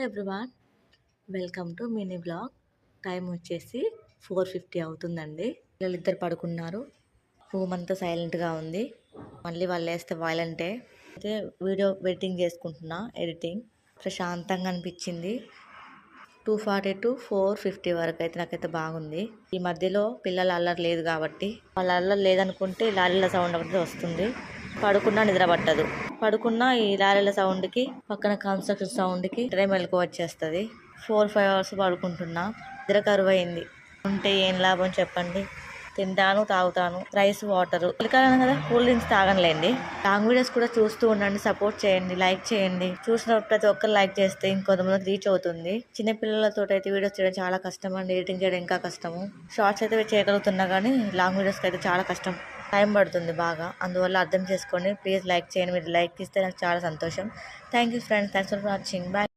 Everyone, welcome to mini blog. Time వచ్చేసి 4:50 అవుతుందండి. పిల్లలిద్దరు పడుకున్నారు. రూమ్ అంతా సైలెంట్గా ఉంది. మళ్ళీ వాళ్ళు వేస్తే వైలెంటే. అయితే వీడియో ఎడిటింగ్ చేసుకుంటున్నా. ఎడిటింగ్ ప్రశాంతంగా అనిపించింది. 2:40 to 4:50 వరకు అయితే నాకైతే బాగుంది. ఈ మధ్యలో పిల్లల అల్లరి లేదు కాబట్టి, వాళ్ళ అల్లరి లేదనుకుంటే లారీల సౌండ్ ఒకటి వస్తుంది. పడుకున్నా నిద్ర పట్టదు. పడుకున్నా ఈ లారీల సౌండ్కి, పక్కన కన్స్ట్రక్షన్ సౌండ్కి మెలకు వచ్చేస్తుంది. 4-5 అవర్స్ పడుకుంటున్నా. నిద్ర కరువైంది. ఉంటే ఏం లాభం చెప్పండి. తింటాను, తాగుతాను, రైస్, వాటర్. చలికాలం కదా, కూల్ డ్రింక్స్ తాగనులేండి. లాంగ్ వీడియోస్ కూడా చూస్తూ ఉండండి, సపోర్ట్ చేయండి, లైక్ చేయండి. చూసిన ప్రతి ఒక్కరు లైక్ చేస్తే ఇంకొంతమందికి రీచ్ అవుతుంది. చిన్న పిల్లలతో అయితే వీడియోస్ చేయడం చాలా కష్టం అండి. ఎడిటింగ్ చేయడం ఇంకా కష్టము. షార్ట్స్ అయితే చేయగలుగుతున్నా కానీ లాంగ్ వీడియోస్కి అయితే చాలా కష్టం. టైం పడుతుంది బాగా. అందువల్ల అర్థం చేసుకోండి. ప్లీజ్ లైక్ చేయండి. మీరు లైక్ ఇస్తే నాకు చాలా సంతోషం. Thank you friends. Thanks for watching. Bye.